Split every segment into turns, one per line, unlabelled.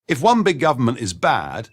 If one big government is bad,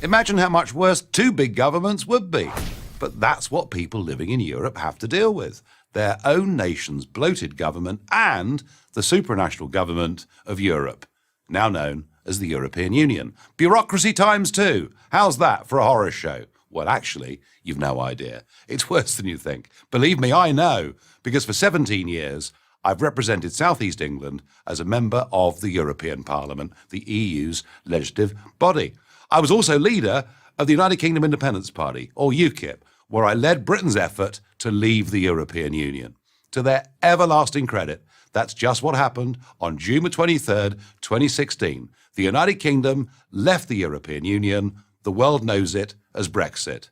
imagine how much worse two big governments would be. But that's what people living in Europe have to deal with. Their own nation's bloated government and the supranational government of Europe, now known as the European Union. Bureaucracy times two. How's that for a horror show? Well, actually, you've no idea. It's worse than you think. Believe me, I know, because for 17 years, I've represented South East England as a member of the European Parliament, the EU's legislative body. I was also leader of the United Kingdom Independence Party, or UKIP, where I led Britain's effort to leave the European Union. To their everlasting credit, that's just what happened on June 23rd, 2016. The United Kingdom left the European Union. The world knows it as Brexit.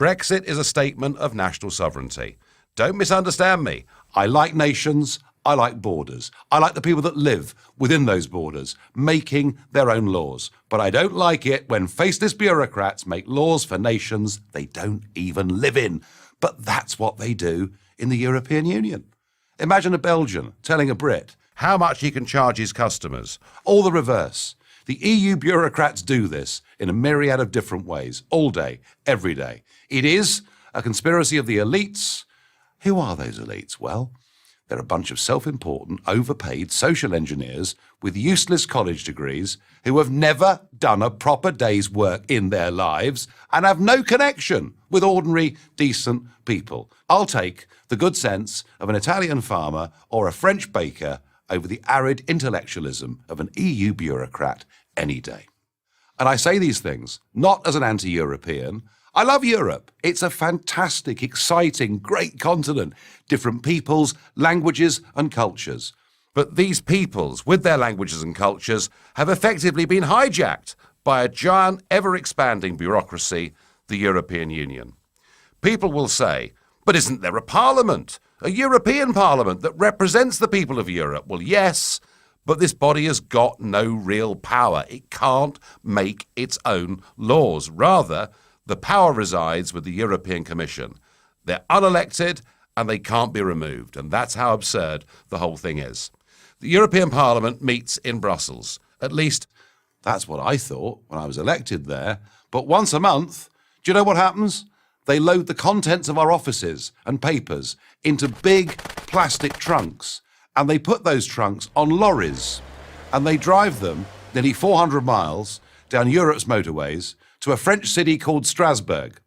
Brexit is a statement of national sovereignty. Don't misunderstand me. I like nations. I like borders. I like the people that live within those borders, making their own laws. But I don't like it when faceless bureaucrats make laws for nations they don't even live in. But that's what they do in the European Union. Imagine a Belgian telling a Brit how much he can charge his customers, or the reverse. The EU bureaucrats do this in a myriad of different ways, all day, every day. It is a conspiracy of the elites. Who are those elites? Well, they're a bunch of self-important, overpaid social engineers with useless college degrees who have never done a proper day's work in their lives and have no connection with ordinary, decent people. I'll take the good sense of an Italian farmer or a French baker over the arid intellectualism of an EU bureaucrat any day. And I say these things not as an anti-European. I love Europe. It's a fantastic, exciting, great continent. Different peoples, languages and cultures. But these peoples, with their languages and cultures, have effectively been hijacked by a giant, ever-expanding bureaucracy, the European Union. People will say, but isn't there a parliament? A European parliament that represents the people of Europe? Well, yes, but this body has got no real power. It can't make its own laws. Rather, the power resides with the European Commission. They're unelected and they can't be removed. And that's how absurd the whole thing is. The European Parliament meets in Brussels. At least that's what I thought when I was elected there. But once a month, do you know what happens? They load the contents of our offices and papers into big plastic trunks. And they put those trunks on lorries. And they drive them nearly 400 miles down Europe's motorways to a French city called Strasbourg,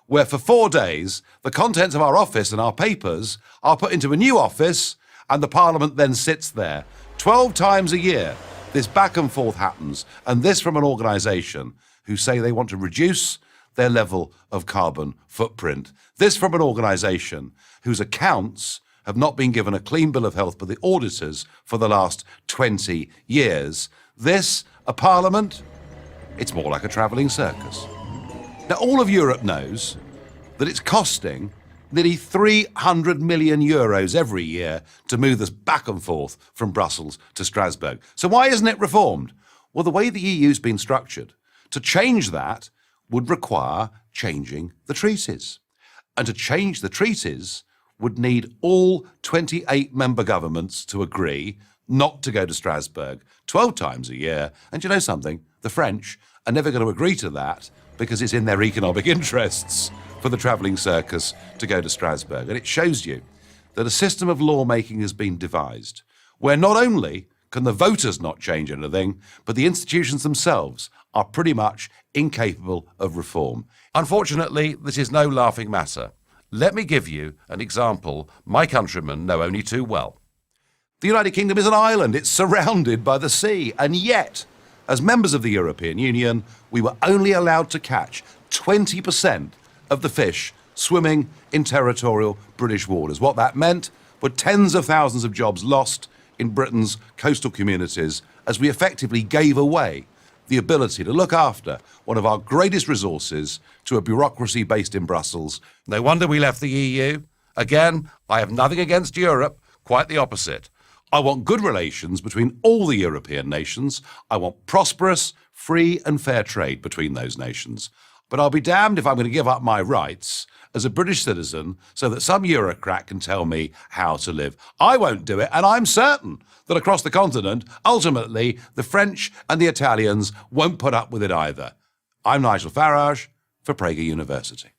where for 4 days, the contents of our office and our papers are put into a new office and the Parliament then sits there. 12 times a year, this back and forth happens, and this from an organisation who say they want to reduce their level of carbon footprint. This from an organisation whose accounts have not been given a clean bill of health by the auditors for the last 20 years. This, a Parliament? It's more like a travelling circus. Now, all of Europe knows that it's costing nearly 300 million euros every year to move us back and forth from Brussels to Strasbourg. So why isn't it reformed? Well, the way the EU's been structured, to change that would require changing the treaties. And to change the treaties would need all 28 member governments to agree not to go to Strasbourg 12 times a year. And you know something? The French are never going to agree to that because it's in their economic interests for the travelling circus to go to Strasbourg. And it shows you that a system of lawmaking has been devised where not only can the voters not change anything, but the institutions themselves are pretty much incapable of reform. Unfortunately, this is no laughing matter. Let me give you an example my countrymen know only too well. The United Kingdom is an island. It's surrounded by the sea. And yet, as members of the European Union, we were only allowed to catch 20% of the fish swimming in territorial British waters. What that meant were tens of thousands of jobs lost in Britain's coastal communities as we effectively gave away the ability to look after one of our greatest resources to a bureaucracy based in Brussels. No wonder we left the EU. Again, I have nothing against Europe, quite the opposite. I want good relations between all the European nations. I want prosperous, free and fair trade between those nations. But I'll be damned if I'm going to give up my rights as a British citizen so that some Eurocrat can tell me how to live. I won't do it, and I'm certain that across the continent, ultimately, the French and the Italians won't put up with it either. I'm Nigel Farage for Prager University.